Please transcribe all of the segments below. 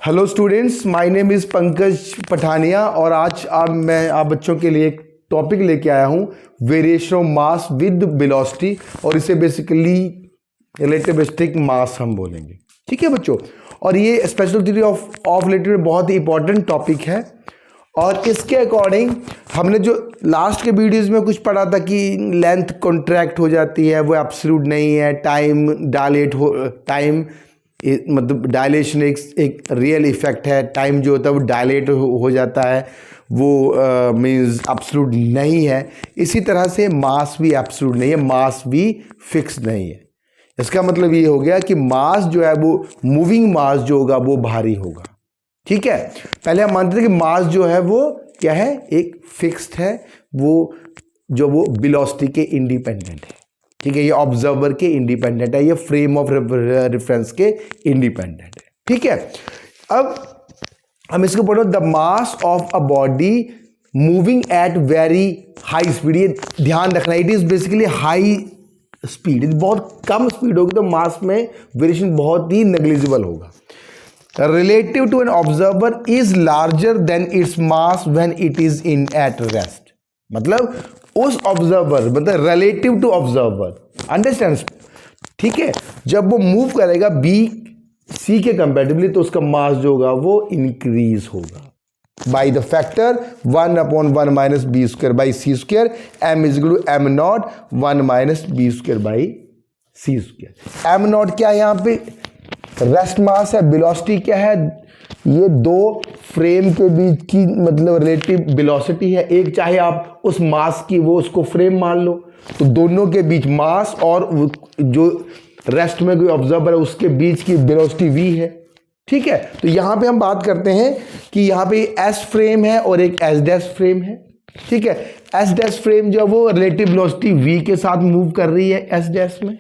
Hello students, my name is Pankaj Pathania और आज मैं आप बच्चों के लिए एक टॉपिक लेके आया हूँ, variation of mass with velocity, और इसे बेसिकली रिलेटिविस्टिक मास हम बोलेंगे। ठीक है बच्चों, और ये स्पेशल थ्योरी ऑफ रिलेटिविटी में बहुत ही इंपॉर्टेंट टॉपिक है। और इसके अकॉर्डिंग हमने जो लास्ट के वीडियोज़ में कुछ पढ़ा था कि लेंथ कॉन्ट्रैक्ट हो जाती है, वो एब्सोल्यूट नहीं है। टाइम डायलेट हो, टाइम मतलब डायलेशन एक रियल इफेक्ट है। टाइम जो होता है वो डायलेट हो जाता है, वो मीन्स एब्सोल्यूट नहीं है। इसी तरह से मास भी एब्सोल्यूट नहीं है, मास भी फिक्स नहीं है। इसका मतलब ये हो गया कि मास जो है वो मूविंग मास जो होगा वो भारी होगा। ठीक है, पहले हम मानते थे कि मास जो है वो क्या है, एक फिक्स्ड है, वो वेलोसिटी के इंडिपेंडेंट है। ठीक है, ये ऑब्जर्वर के इंडिपेंडेंट है, ये फ्रेम ऑफ रेफरेंस के इंडिपेंडेंट है। ठीक है, अब हम इसको पढ़ो, the mass of a body moving at very high speed. ये ध्यान रखना, it is basically high speed. बहुत कम स्पीड होगी तो मास में वेरिएशन बहुत ही नेग्लिजिबल होगा। Relative to an observer is larger than its mass when it is in at rest. मतलब उस ऑब्जर्वर, मतलब रिलेटिव टू ऑब्जर्वर, अंडरस्टैंड। ठीक है, जब वो मूव करेगा बी सी के कंपेरेटिवली तो उसका मास जो होगा वो इंक्रीज होगा by the factor 1/1 minus b square by c squared. M is equal to m not 1 minus b square by c squared. M not क्या है यहाँ पे, रेस्ट मास है। वेलोसिटी क्या है, ये दो फ्रेम के बीच की मतलब रिलेटिव वेलोसिटी है। एक चाहे आप उस मास की वो उसको फ्रेम मान लो, तो दोनों के बीच मास और जो रेस्ट में कोई ऑब्जर्वर है उसके बीच की वेलोसिटी v है। ठीक है, तो यहां पे हम बात करते हैं कि यहां पे एस फ्रेम है और एक एस डैश फ्रेम है। ठीक है, एस डैश फ्रेम जो है वो रिलेटिव वेलोसिटी v के साथ मूव कर रही है एस डैश में,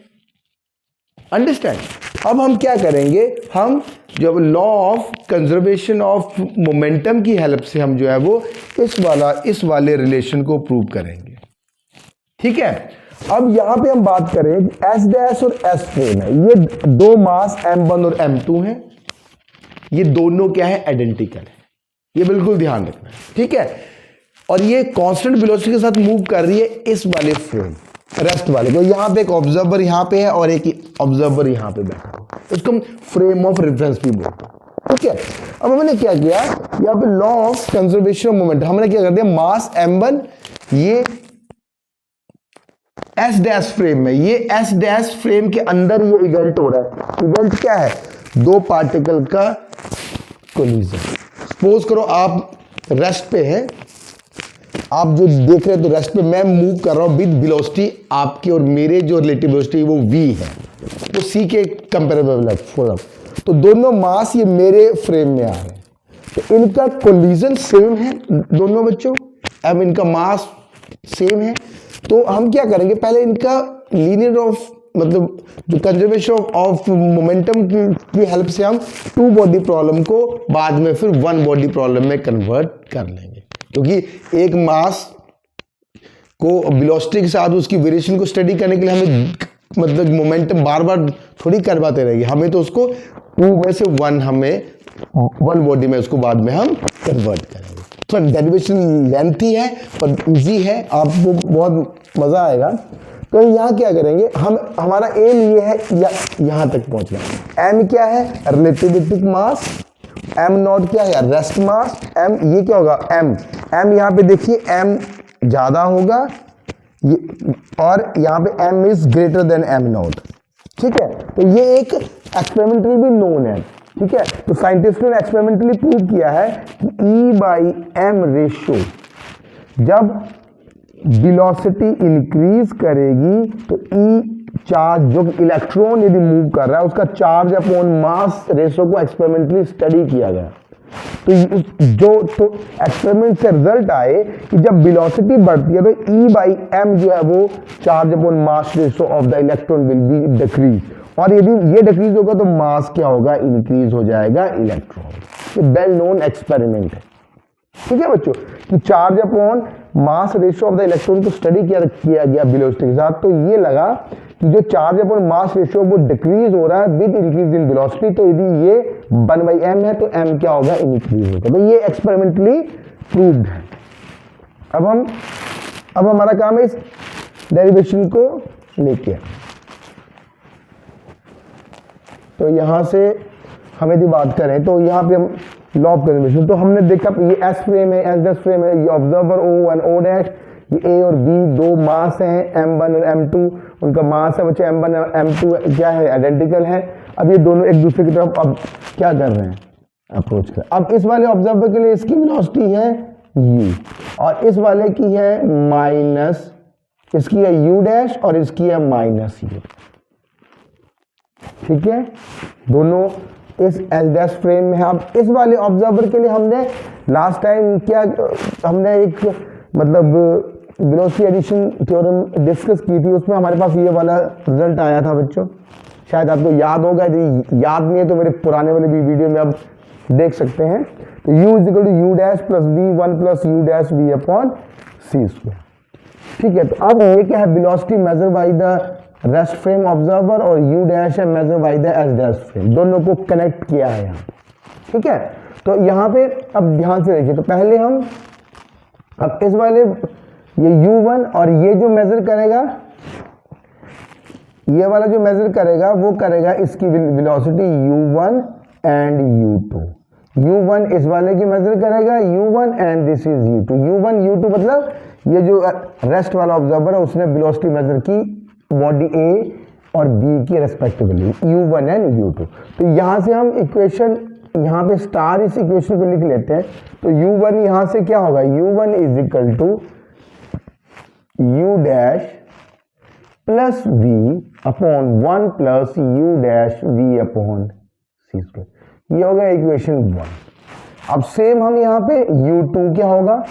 अंडरस्टैंड। अब हम क्या करेंगे, हम जब law of conservation of momentum की हेल्प से हम जो है वो इस वाले रिलेशन को प्रूव करेंगे। ठीक है, अब यहां पे हम बात करें एस डैश और एस फ्रेम है, ये दो मास m1 और m2 हैं। ये दोनों क्या है, आइडेंटिकल है, ये बिल्कुल ध्यान रखना है। ठीक है, और ये कांस्टेंट वेलोसिटी के साथ मूव कर रही है इस वाले फ्रेम रेस्ट वाले को। यहां पे एक ऑब्जर्वर यहां पे है और एक ऑब्जर्वर यहां पे बैठा हो, इसको हम फ्रेम ऑफ रेफरेंस भी बोलते हैं। ठीक है, अब हमने क्या किया, यहां पे law of conservation of moment हमने क्या कर दिया, मास m1 ये एस डैश फ्रेम में, ये एस डैश फ्रेम के अंदर ये इवेंट हो रहा है। इवेंट क्या है, दो पार्टिकल का कोलिजन। सपोज करो आप रेस्ट पे हैं, आप जो देख रहे हैं तो रेस्ट पे मैं मूव कर रहा हूं विद वेलोसिटी, आपके और मेरे जो रिलेटिव वेलोसिटी वो v है, तो c के कंपेरेबल है। तो दोनों मास ये मेरे फ्रेम में आ रहे हैं, तो इनका कोलिजन सेम है दोनों बच्चों। अब इनका मास सेम है, तो हम क्या करेंगे, पहले इनका लीनियर ऑफ मतलब जो कंजर्वेशन ऑफ मोमेंटम की हेल्प से हम टू बॉडी प्रॉब्लम को बाद में फिर वन बॉडी प्रॉब्लम में कन्वर्ट कर लेंगे, क्योंकि एक मास को वेलोसिटी के साथ उसकी वेरिएशन को स्टडी करने के लिए हमें मतलब मोमेंटम बार बार थोड़ी करवाते रहेंगे, हमें तो उसको टू में से वन, हमें वन बॉडी में उसको बाद में हम कन्वर्ट करेंगे। तो डेरिवेशन लेंथी है पर इजी है, आपको बहुत मजा आएगा। तो यहाँ क्या करेंगे हम, हमारा एम ये है यहाँ तक पहुंचना। एम क्या है, रिलेटिविस्टिक मास। एम नॉट क्या है, रेस्ट मास। एम ये क्या होगा, एम यहाँ पे देखिए एम ज्यादा होगा ये, और यहाँ पे m is greater than m not. ठीक है, तो ये एक एक्सपेरिमेंटली भी नोन है। ठीक है, तो साइंटिस्ट ने एक्सपेरिमेंटली प्रूव किया है कि E/m रेशियो, जब वेलोसिटी इंक्रीज करेगी तो ई चार्ज जो इलेक्ट्रॉन यदि मूव कर रहा है उसका चार्ज अपॉन मास रेशियो को एक्सपेरिमेंटली स्टडी किया गया। तो एक्सपेरिमेंट से रिजल्ट आए कि जब वेलोसिटी बढ़ती है तो E/m जो है वो charge upon mass ratio of the electron will be decrease, और यदि ये डिक्रीज होगा तो मास क्या होगा, इंक्रीज हो जाएगा इलेक्ट्रॉन। ये वेल नोन एक्सपेरिमेंट है। ठीक है बच्चों, कि charge upon mass ratio of the electron को स्टडी किया गया वेलोसिटी के साथ, तो ये लगा कि जो चार्ज अपॉन मास रेशियो वो डिक्रीज हो रहा है विद इंक्रीज इन वेलोसिटी, तो यदि ये 1/m है तो m क्या होगा, इंक्रीज होगा। तो ये एक्सपेरिमेंटली प्रूव्ड है। अब हमारा काम है इस डेरिवेशन को लेके, तो यहां से हम यदि बात करें तो यहाँ पे हम लॉ ऑफ कंजर्वेशन, तो हमने देखा ये एस फ्रेम है, एस डैश फ्रेम है, ये ऑब्जर्वर O1 O डैश, ये A और B दो मास हैं, M1 और M2, उनका मास है बच्चे M1 और M2 क्या है, आइडेंटिकल है। अब ये दोनों एक दूसरे की तरफ अब क्या कर रहे हैं, अप्रोच कर। अब इस वाले ऑब्जर्वर के लिए इसकी वेलोसिटी है u और इस वाले की है माइनस, इसकी है u डैश और इसकी है माइनस u, ठीक है। दोनों इस एस डैश फ्रेम में है। अब इस वाले ऑब्जर्वर के लिए हमने लास्ट टाइम क्या, हमने एक मतलब वेलोसिटी एडिशन थ्योरम डिस्कस की थी, उसमें हमारे पास ये वाला रिजल्ट आया था बच्चों, शायद आपको याद होगा, यदि याद नहीं है तो मेरे पुराने वाले भी वीडियो में आप देख सकते हैं। तो u is equal to u dash plus v1 plus u dash v upon c square, ठीक है। तो अब ये क्या है, velocity measure by the rest frame observer और u डैश है measure by the S dash frame, दोनों को कनेक्ट किया है यहाँ, ठीक है। तो यहाँ पे अब ध्यान से देखिए, तो पहले हम अब इस वाले ये u1 और ये जो मेजर करेगा, ये वाला जो मेजर करेगा वो करेगा इसकी velocity u1 and u2। u1 इस वाले की मेजर करेगा u1 and this is u2। u1 u2 मतलब ये जो रेस्ट वाला ऑब्जर्वर है उसने वेलोसिटी मेजर की बॉडी A और B की रेस्पेक्टिवली u1 एंड u2। तो यहां से हम इक्वेशन यहाँ पे स्टार इस इक्वेशन को लिख लेते हैं। तो u1 यहां से क्या होगा, u1 is equal to u dash plus v upon 1 plus u dash v upon c square, ये होगा इक्वेशन 1। अब सेम हम यहाँ पे u2 क्या होगा,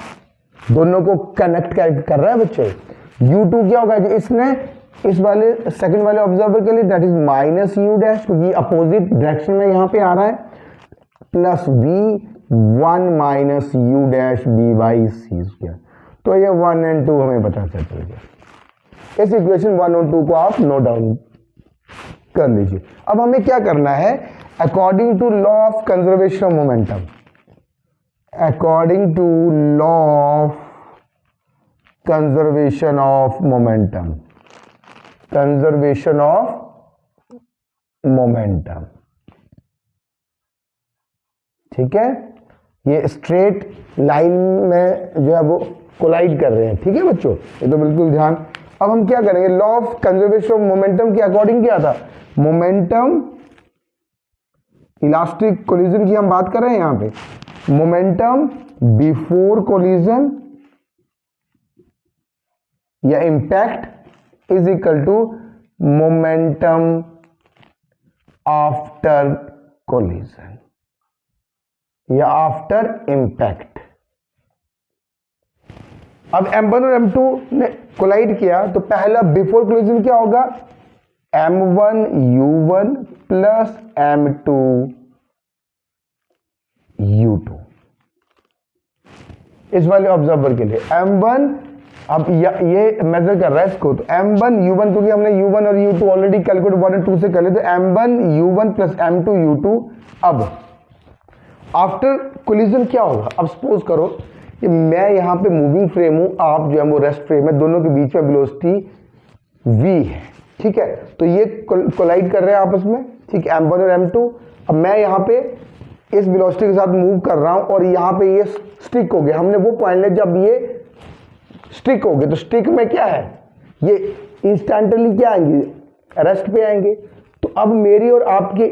दोनों को कनेक्ट कर रहा है बच्चे। u2 क्या होगा, जो इसने इस वाले सेकंड वाले ऑब्जर्वर के लिए that is minus u dash, क्योंकि अपोजिट डायरेक्शन में यहाँ पे आ रहा है, plus v1 minus u dash b by c square. तो ये 1 एंड 2 हमें पता चल गया। इस इक्वेशन 1 और 2 को आप नोट डाउन कर लीजिए। अब हमें क्या करना है, according to law of conservation of momentum, according to law of conservation of momentum, conservation of momentum, ठीक है। ये स्ट्रेट लाइन में जो है वो कोलाइड कर रहे हैं, ठीक है बच्चों, ये तो बिल्कुल ध्यान। अब हम क्या करेंगे, law of conservation of momentum के अकॉर्डिंग क्या था, मोमेंटम इलास्टिक कोलिजन की हम बात कर रहे हैं यहाँ पे, मोमेंटम बिफोर कोलिजन या impact is equal to momentum after collision या आफ्टर इम्पैक्ट। अब M1 और M2 ने कोलाइड किया तो पहला बिफोर कोलिजन क्या होगा, M1 U1 plus M2 U2। इस वाले ऑब्जर्वर के लिए M1, अब ये मेजर कर रहा है इसको, तो M1 U1, क्योंकि हमने U1 और U2 ऑलरेडी कैलकुलेट 1 और 2 से कर लिए, तो M1 U1 plus M2 U2। अब आफ्टर कोलिजन क्या होगा, अब सपोज करो कि मैं यहाँ पे मूविंग फ्रेम हूँ, आप जो है वो रेस्ट फ्रेम है, दोनों के बीच में वेलोसिटी v है, ठीक है। तो ये कोलाइड कर रहे हैं आपस में, ठीक है, M1 और M2। अब मैं यहाँ पे इस वेलोसिटी के साथ मूव कर रहा हूँ और यहाँ पे ये स्टिक हो गया, हमने वो पॉइंट लिया जब ये स्टिक हो गए, तो स्टिक में क्या है, ये इंस्टेंटली क्या आएंगे, रेस्ट पे आएंगे। तो अब मेरी और आपके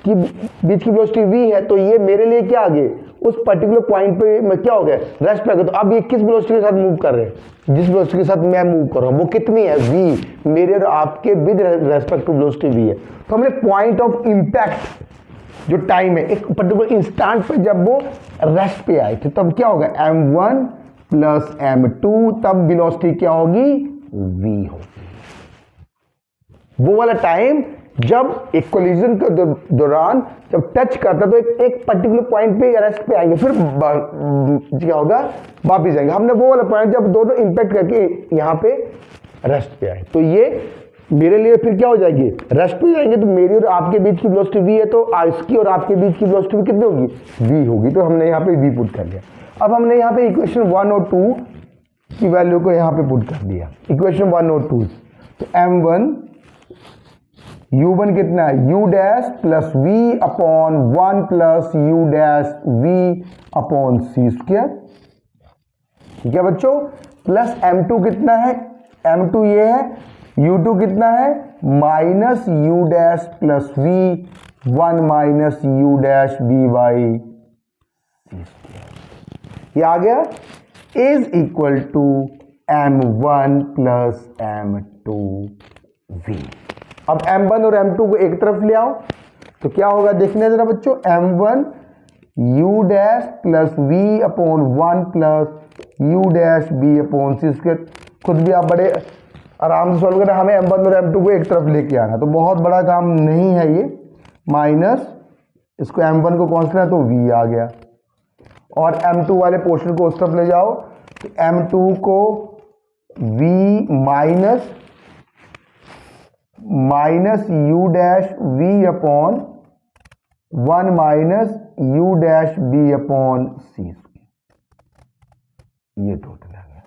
की बीच की वेलोसिटी v है, तो ये मेरे लिए क्या आ गए, उस पर्टिकुलर पॉइंट पे मैं क्या हो गया, रेस्ट पे आ गया। तो अब ये किस वेलोसिटी के साथ मूव कर रहे हैं, जिस वेलोसिटी के साथ मैं मूव कर रहा हूँ वो कितनी है, v, मेरे और आपके with respect to velocity v है। तो हमने पॉइंट ऑफ इंपैक्ट जो टाइम है, एक पर्टिकुलर इंस्टेंट पे जब वो रेस्ट पे आए थे, तब क्या होगा, m1 प्लस M2, तब वेलोसिटी क्या होगी, v होगी। वो वाला टाइम जब एक कोलिजन के दौरान जब टच करता तो एक पर्टिकुलर पॉइंट पे रेस्ट पे आएंगे, फिर क्या होगा, वापिस आएंगे। हमने वो वाला पॉइंट जब दोनों इंपैक्ट करके यहाँ पे रेस्ट पे आए, तो ये मेरे लिए फिर क्या हो जाएगी, रेस्ट हो जाएंगे। तो मेरी और आपके बीच की वेलोसिटी v है, तो इसकी और आपके बीच की वेलोसिटी भी कितनी होगी, v होगी। तो हमने यहाँ पे v पुट कर लिया। अब हमने यहाँ पे इक्वेशन 1 और 2 की वैल्यू को यहाँ पे पुट कर दिया, इक्वेशन 1 और 2। तो m1 u1 कितना है, u dash plus v upon 1 plus u dash v upon c square, ठीक है बच्चों। प्लस m2 कितना है, m2 ये है, u2 कितना है, minus u dash plus v 1 minus u dash v by c square, ये आ गया, is equal to m1 plus m2 v। अब m1 और m2 को एक तरफ ले आओ तो क्या होगा, देखने जरा बच्चों, m1 u dash plus v upon 1 plus u dash b upon c square. खुद भी आप बड़े आराम से सॉल्व करें, हमें m1 और m2 को एक तरफ लेके आना, तो बहुत बड़ा काम नहीं है ये। माइनस इसको m1 को कौन सा है, तो v आ गया, और m2 वाले पोर्शन को उस तरफ ले जाओ, तो m2 को v minus u dash v upon 1 minus u dash b upon c, ये टोटल आ गया,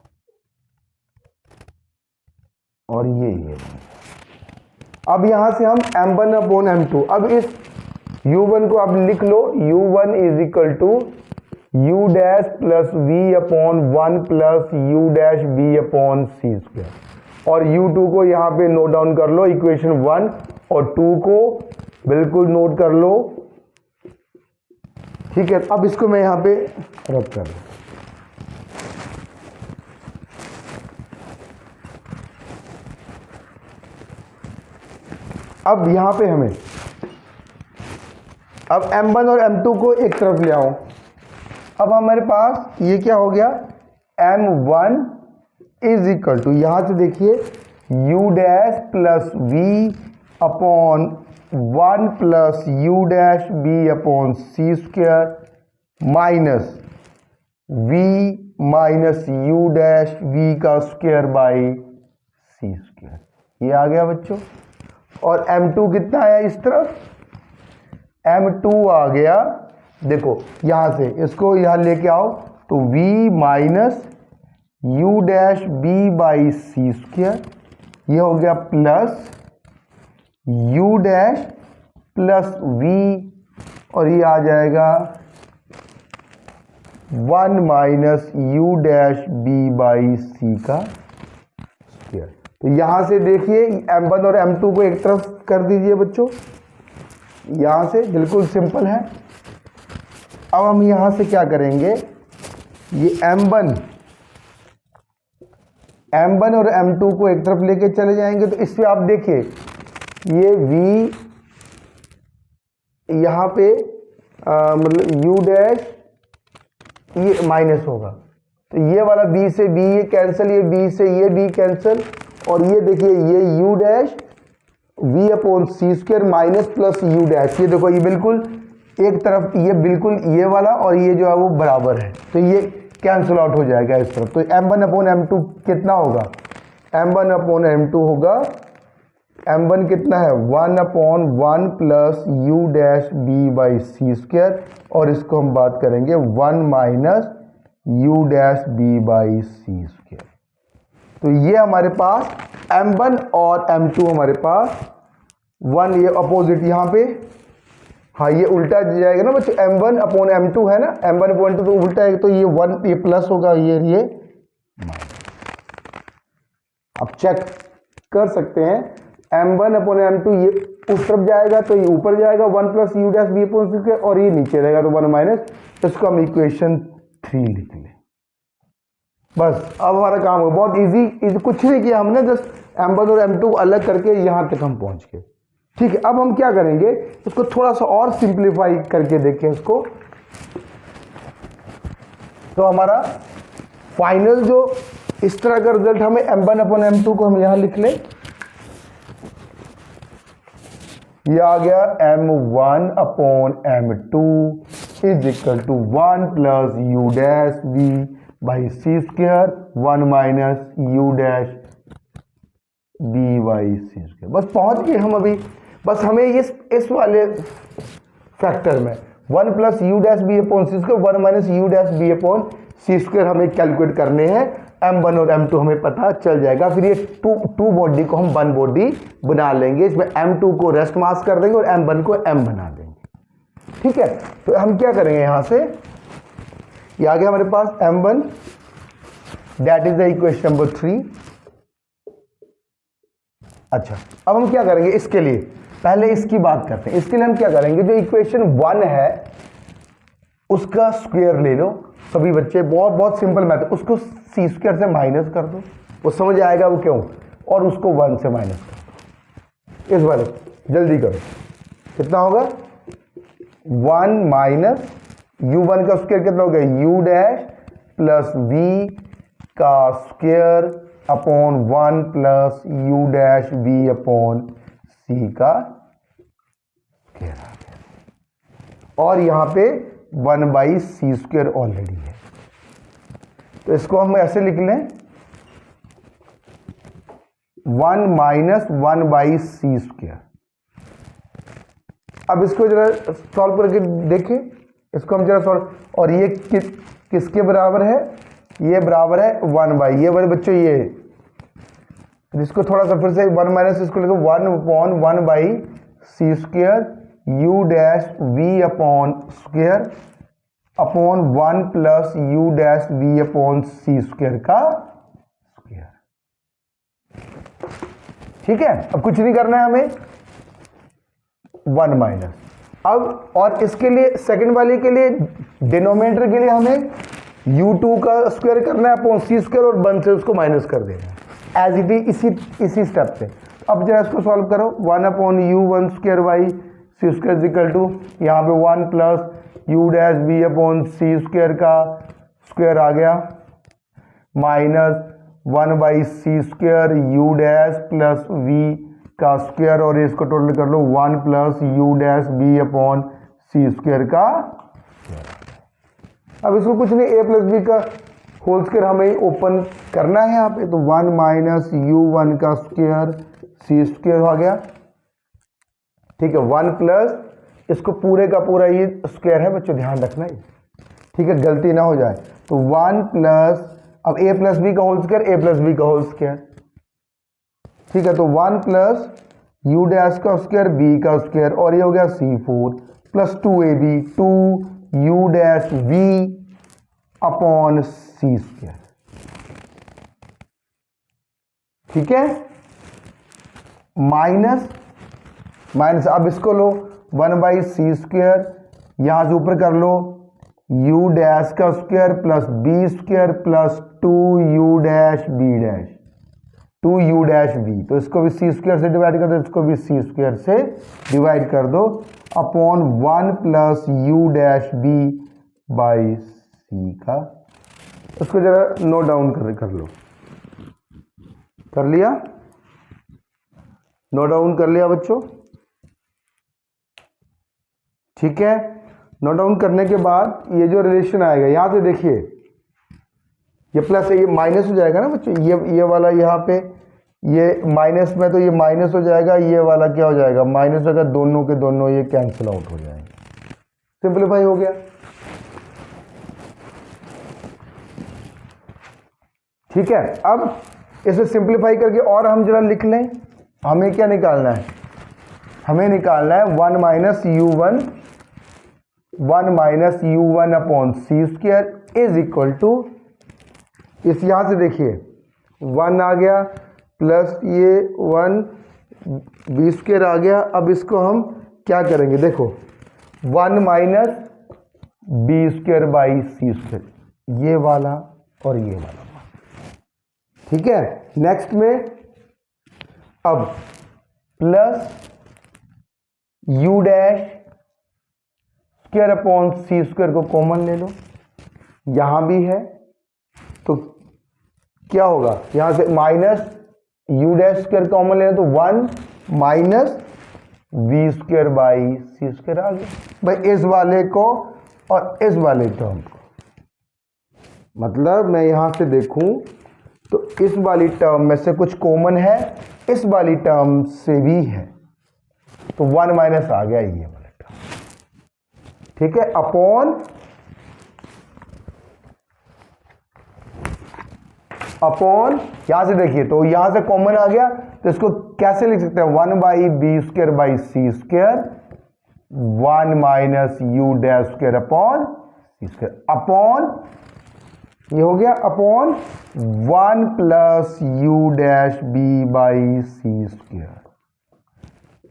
और ये अब यहां से हम m1 अपॉन m2, अब इस u1 को अब लिख लो, u1 is equal to u dash plus v upon 1 plus u dash b upon c square, और u2 को यहाँ पे नोट डाउन कर लो, इक्वेशन 1 और 2 को बिल्कुल नोट कर लो, ठीक है। अब इसको मैं यहाँ पे रख कर दूँ, अब यहां पे हमें अब m1 और m2 को एक तरफ ले आओ। अब हमारे पास ये क्या हो गया, m1 इज इक्वल टू, यहां से देखिए u dash plus v upon 1 plus u dash b upon c square minus v minus u dash v का स्क्वायर बाई c स्क्वायर, ये आ गया बच्चों। और m2 कितना आया इस तरफ, m2 आ गया, देखो यहां से इसको यहां लेके आओ, तो v minus u dash b by c square, ये हो गया plus u dash plus v, और ये आ जाएगा 1 minus u dash b by c का स्क्वायर। तो यहां से देखिए m1 और m2 को एक तरफ कर दीजिए बच्चों, यहां से बिल्कुल सिंपल है। अब हम यहां से क्या करेंगे, ये m1 और m2 को एक तरफ लेके चले जाएंगे, तो इसमें आप देखिए ये v यहां पे मतलब u डैश ये माइनस होगा, तो ये वाला b से b ये कैंसिल, ये b से ये b कैंसिल, और ये देखिए ये u dash v upon c square minus plus u dash, ये देखो ये बिल्कुल एक तरफ, ये बिल्कुल ये वाला और ये जो है वो बराबर है, तो ये कैंसिल आउट हो जाएगा इस तरफ। तो m1 अपॉन m2 कितना होगा, m1 अपॉन m2 होगा, m1 कितना है 1 upon 1 plus u dash b by c square, और इसको हम बात करेंगे 1 minus u dash b by c square. तो ये हमारे पास m1 और m2 हमारे पास 1, ये अपोजिट यहाँ पे, हाँ ये उल्टा जाएगा ना बच्चों, m1 अपॉन m2 है ना, m1 अपॉन 2 तो उल्टा है, तो ये 1 ये प्लस होगा, ये माइनस। अब चेक कर सकते हैं, m1 अपॉन m2 ये उस तरफ जाएगा तो ये ऊपर जाएगा 1 plus u dash b upon c square, और ये नीचे रहेगा तो 1 माइनस, इसको हम इक्वेशन 3 लिख लें। बस अब हमारा काम हो, बहुत इजी, कुछ नहीं किया हमने, जस्ट m1 और m2 को अलग करके यहां तक हम पहुंच गए, ठीक है। अब हम क्या करेंगे, इसको थोड़ा सा और सिंप्लीफाई करके देखें इसको, तो हमारा फाइनल जो इस तरह का रिजल्ट हमें m1 अपॉन m2 को हम यहां लिख लें, ये आ गया m1 upon m2 is equal to 1 plus u dash b by c square 1 minus u dash b by c square. बस पहुंच गए हम अभी। बस हमें इस वाले फैक्टर में 1 plus u dash b upon c square 1 minus u dash b upon c square हमें कैलकुलेट करने हैं। m1 और m2 हमें पता चल जाएगा। फिर ये टू बॉडी को हम 1 बॉडी बना लेंगे। इसमें m2 को रेस्ट मास कर देंगे और m1 को m बना देंगे। ठीक है, तो हम क्या करेंगे यहां से, ये आ गया हमारे पास m1, that is the equation number 3। अच्छा, अब हम क्या करेंगे इसके लिए, पहले इसकी बात करते हैं। इसके लिए हम क्या करेंगे, जो इक्वेशन 1 है उसका स्क्वायर ले लो सभी बच्चे, बहुत बहुत सिंपल मैथड। उसको सी स्क्वायर से माइनस कर दो, वो समझ आएगा वो क्यों, और उसको 1 से माइनस कर दो। इस वाले जल्दी करो, कितना होगा 1 माइनस u1 का स्क्वायर कितना हो गया, u डैश प्लस v का square upon 1 plus u dash v upon c का स्क्वायर आ गया। और यहां पे 1 बाई सी स्क्वायर ऑलरेडी है, तो इसको हम ऐसे लिख लें 1 माइनस 1 बाई सी स्क्वायर। अब इसको जरा सॉल्व करके देखें, इसको हम जरा सॉल्व, और ये किसके बराबर है, ये बराबर है 1 बाई, ये बड़े बच्चों ये, इसको थोड़ा सा फिर से 1 माइनस इसको लिखो 1 upon 1 by c square u dash v upon square upon 1 plus u dash v upon c square का स्क्वायर। ठीक है, अब कुछ नहीं करना है हमें, 1 माइनस। अब और इसके लिए सेकंड वाले के लिए डिनोमिनेटर के लिए हमें u2 का स्क्वायर करना है अपॉन सी स्क्वायर और 1 से उसको माइनस कर देना है एज इट इज, इसी स्टेप से। अब जरा इसको सॉल्व करो, 1 upon u1 square by c square is equal to, यहाँ पे 1 plus u dash b upon c square का स्क्वायर आ गया, minus 1 by c square u dash plus v का स्क्वायर, और इसको टोटल कर लो 1 plus u dash b upon c square का स्क्वायर। अब इसको कुछ नहीं, a प्लस बी का होल स्क्वायर हमें ओपन करना है यहाँ पे, तो 1 माइनस u1 का स्क्वायर सी स्क्वायर आ गया। ठीक है, 1 प्लस इसको पूरे का पूरा ये स्क्वायर है बच्चों, ध्यान रखना है, ठीक है, गलती ना हो जाए। तो 1 प्लस, अब a प्लस बी का whole square, a plus b का होल स्क्वायर। ठीक है, तो 1 प्लस यू डैश का स्क्वायर बी का स्क्वायर, और ये हो गया c4 plus 2ab 2 u dash v upon c square. ठीक है, माइनस माइनस, अब इसको लो 1 बाई सी स्क्वायर, यहां से ऊपर कर लो u डैश का square plus b square plus 2 u dash b dash 2 u dash b, तो इसको भी सी स्क्वायर से डिवाइड कर दो, इसको भी सी स्क्वायर से डिवाइड कर दो upon 1 plus u dash b by c का। इसको जरा नोट डाउन कर लो, कर लिया, नोट डाउन कर लिया बच्चों। ठीक है, नोट डाउन करने के बाद ये जो रिलेशन आएगा यहां से देखिए, ये प्लस है, ये माइनस हो जाएगा ना बच्चों, ये वाला यहाँ पे ये माइनस में, तो ये माइनस हो जाएगा, ये वाला क्या हो जाएगा माइनस होगा, दोनों के दोनों ये कैंसिल आउट हो जाएंगे, सिंपलीफाई हो गया। ठीक है, अब इसे सिंपलीफाई करके और हम जरा लिख लें, हमें क्या निकालना है, हमें निकालना है 1 minus u1 1 minus u1 upon c square is equal to, इस यहां से देखिए 1 आ गया प्लस ये 1 बी स्क्वायर आ गया। अब इसको हम क्या करेंगे, देखो 1 minus b square by c square, ये वाला और ये वाला। ठीक है, नेक्स्ट में अब plus u dash square upon c square को कॉमन ले लो, यहां भी है तो क्या होगा, यहां से minus u dash square common ले लो, तो 1 minus v square by c square आ गया भाई, इस वाले को और इस वाले टर्म को। मतलब मैं यहां से देखूं तो इस वाली टर्म में से कुछ कॉमन है, इस वाली टर्म से भी है, तो 1 माइनस आ गया ये वाला टर्म, ठीक है, अपॉन यहां से देखिए, तो यहां से कॉमन आ गया, तो इसको कैसे लिख सकते हैं, 1 by b square by c square 1 minus u dash square upon c square, upon ये हो गया upon 1 plus u dash b by c square.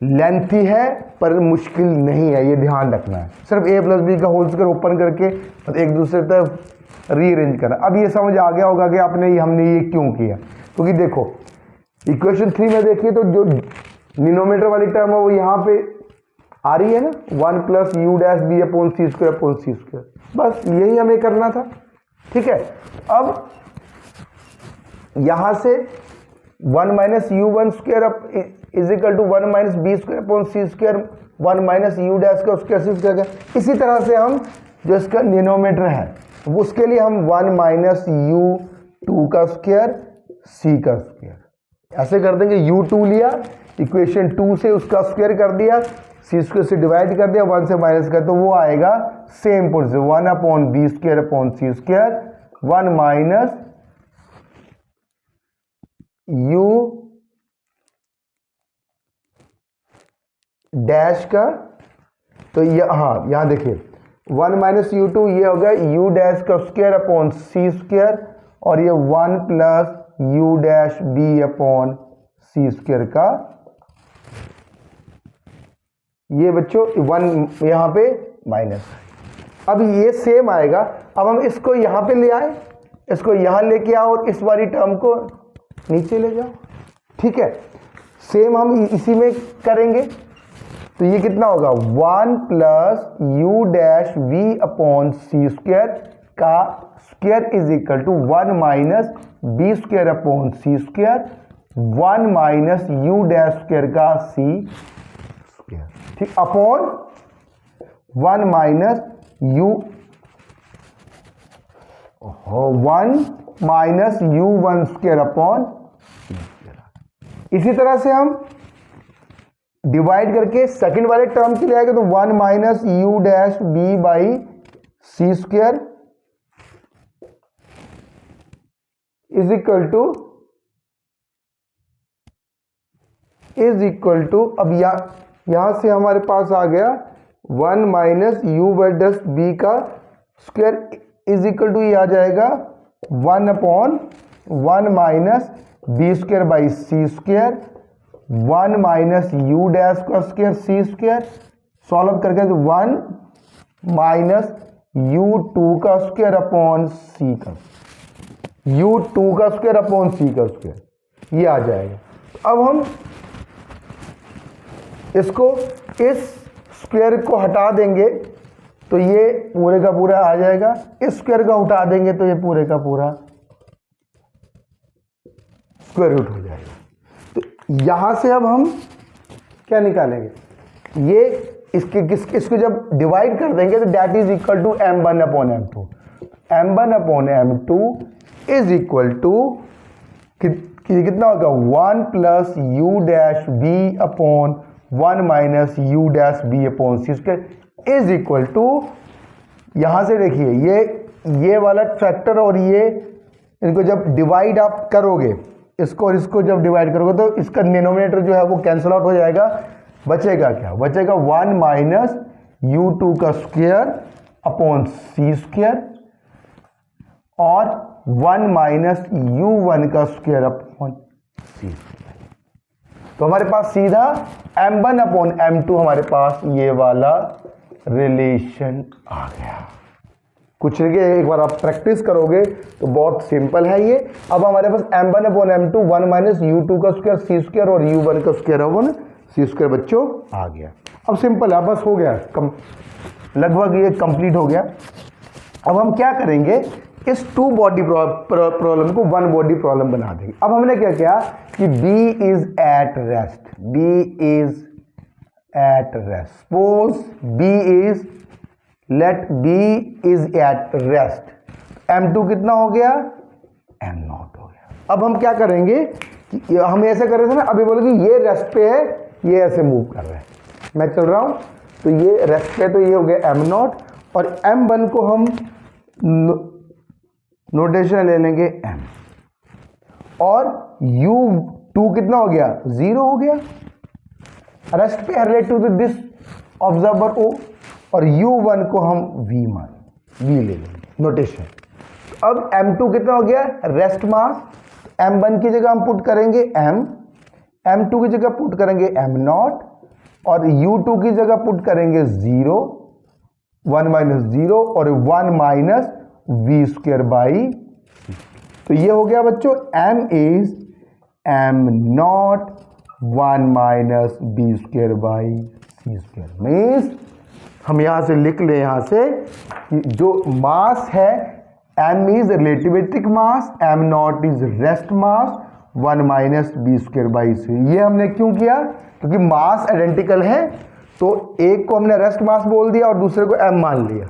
Lengthy है पर मुश्किल नहीं है, ये ध्यान रखना है, सिर्फ a प्लस बी का होल स्क्वायर ओपन करके एक दूसरे तरफ रीअरेंज करना। अब ये समझ आ गया होगा कि हमने ये क्यों किया, क्योंकि देखो इक्वेशन 3 में देखिए तो जो डिनोमिनेटर वाली टर्म है वो यहाँ पे आ रही है ना, 1 plus u dash b upon c square, बस यही हमें करना था, ठीक है। अब यहां से 1 minus u one square is equal to 1 minus b square upon c square 1 minus u dash का स्क्वायर सी स्क्वायर। इसी तरह से हम जो इसका डिनोमिनेटर है उसके लिए हम 1 माइनस यू टू का स्क्वायर सी का स्क्वायर ऐसे कर देंगे, u2 लिया, इक्वेशन 2 से उसका स्क्वायर कर दिया, सी स्क्वायर से डिवाइड कर दिया, 1 से माइनस कर, तो वो आएगा same position 1 upon b square upon c square 1 minus u dash का, तो ये हाँ यहां देखिए 1 माइनस यू टू ये हो गया यू डैश का स्क्वायर अपॉन सी स्क्वायर, और ये 1 plus u dash b upon c square का, ये बच्चों 1 यहां पे माइनस। अब ये सेम आएगा, अब हम इसको यहां पे ले आए, इसको यहां लेके आओ और इस वाली टर्म को नीचे ले जाओ, ठीक है। सेम हम इसी में करेंगे, तो ये कितना होगा 1 plus u dash v upon c square का square is equal to 1 minus b square upon c square 1 minus u dash square का सी स्क्वायर, ठीक, upon 1 minus u 1 minus u one square upon c square. इसी तरह से हम divide करके second वाले term के लिए आएगा, तो 1 minus u dash b by c square is equal to अब यहां से हमारे पास आ गया 1 minus u by dash b का स्क्वायर इज इक्वल टू ये आ जाएगा 1 upon 1 minus b square by c square 1 minus u dash का स्क्वायर सी स्क्वायर, सॉल्व करके तो 1 माइनस यू टू का स्क्वायर अपॉन सी का, यू टू का स्क्वायर अपॉन सी का स्क्वायर, ये आ जाएगा। अब हम इसको इस स्क्वायर को हटा देंगे तो ये पूरे का पूरा आ जाएगा, इस स्क्वायर को हटा देंगे तो ये पूरे का पूरा स्क्वायर रूट हो जाएगा। तो यहां से अब हम क्या निकालेंगे, ये इसको जब डिवाइड कर देंगे तो that is equal to m1 upon m2, m1 upon m2 is equal to कितना होगा 1 plus u dash b upon 1 minus u dash b upon c square is equal to, यहां से देखिए ये वाला फैक्टर और ये इनको जब डिवाइड आप करोगे, इसको और इसको जब डिवाइड करोगे तो इसका डिनोमिनेटर जो है वो कैंसिल आउट हो जाएगा, बचेगा क्या, बचेगा 1 माइनस यू टू का स्क्वायर अपॉन सी स्क्वायर और 1 माइनस यू वन का स्क्वायर अपॉन सी स्क्वायर। तो हमारे पास सीधा m1 अपॉन m2 हमारे पास ये वाला रिलेशन आ गया। कुछ नहीं, एक बार आप प्रैक्टिस करोगे तो बहुत सिंपल है ये। अब हमारे पास m1 upon m2 1 minus u2 का स्क्वायर सी स्क्वायर और u1 का स्क्वायर अपॉन सी स्क्वायर बच्चों आ गया। अब सिंपल है, बस हो गया, लगभग ये कंप्लीट हो गया। अब हम क्या करेंगे, इस 2 बॉडी प्रॉब्लम को 1 बॉडी प्रॉब्लम बना देंगे। अब हमने क्या किया कि B is at rest, B is at rest, suppose B is, let B is at rest, m2 कितना हो गया m0 हो गया। अब हम क्या करेंगे कि हम ऐसे कर रहे थे ना, अभी बोले कि ये रेस्ट पे है, ये ऐसे मूव कर रहा है, मैं चल रहा हूँ, तो ये रेस्ट पे, तो ये हो गया m0 और m1 को हम नोटेशन ले लेंगे m, और u2 कितना हो गया, 0 हो गया, रेस्ट पे relative to this observer o, और u1 को हम v ले लेंगे नोटेशन। अब m2 कितना हो गया, रेस्ट मास, m1 की जगह हम पुट करेंगे m, m2 की जगह पुट करेंगे m0, और u2 की जगह पुट करेंगे 0, 1 माइनस 0 और 1 माइनस वी स्क्वायर बाई, तो ये हो गया बच्चों m is m0 1 minus b square by c square. Means हम यहां से लिख ले, यहां से जो मास है m is relativistic mass, m0 is rest mass, 1 minus b square by c. ये हमने क्यों किया, क्योंकि मास आइडेंटिकल है, तो एक को हमने रेस्ट मास बोल दिया और दूसरे को m मान लिया।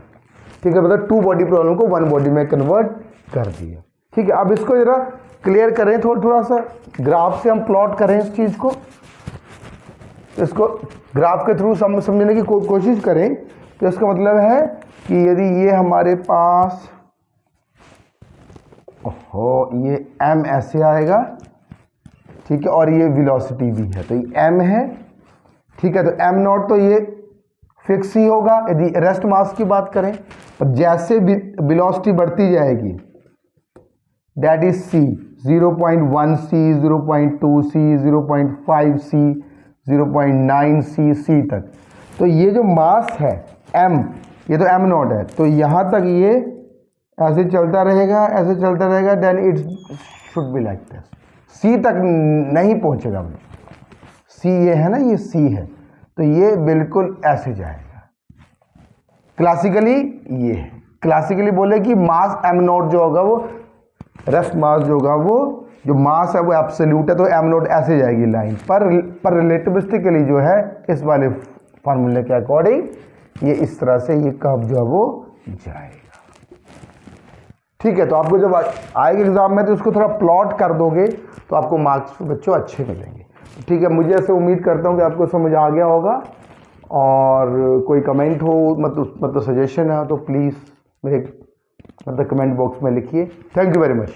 ठीक है, मतलब 2 बॉडी प्रॉब्लम को 1 बॉडी में कन्वर्ट कर दिया। ठीक है, अब इसको जरा क्लियर करें, थोड़ा सा ग्राफ से हम प्लॉट करें इस चीज को, इसको ग्राफ के थ्रू समझने की कोशिश करें। तो इसका मतलब है कि यदि ये हमारे पास, ओहो, ये m ऐसे आएगा, ठीक है, और ये वेलोसिटी भी है, तो ये m है, ठीक है, तो m0 तो ये फिक्स ही होगा यदि रेस्ट मास की बात करें, और जैसे वेलोसिटी बढ़ती जाएगी, that is c, 0.1 c, 0.2 c, 0.5 c, 0.9 c, c तक, तो ये जो मास है m, ये तो m0 है, तो यहाँ तक ये ऐसे चलता रहेगा, ऐसे चलता रहेगा, then it should be like this, c तक नहीं पहुँचेगा। c ये है ना, ये c है, तो ये बिल्कुल ऐसे जाएगा। क्लासिकली ये है, क्लासिकली बोले कि मास m0 जो होगा वो रेस्ट मास जो होगा, वो जो मास है वो एब्सोल्यूट है, तो m0 ऐसे जाएगी लाइन पर रिलेटिविस्टिकली जो है इस वाले फार्मूले के अकॉर्डिंग ये इस तरह से ये कर्व जो है वो जाएगा। ठीक है, तो आपको जब आएगा एग्जाम में तो उसको थोड़ा प्लॉट कर दोगे तो आपको मार्क्स बच्चों अच्छे मिलेंगे। ठीक है, मुझे ऐसे उम्मीद करता हूँ कि आपको समझ आ गया होगा, और कोई कमेंट हो मतलब सजेशन है तो प्लीज़ मेरे कमेंट बॉक्स में लिखिए। Thank you very much.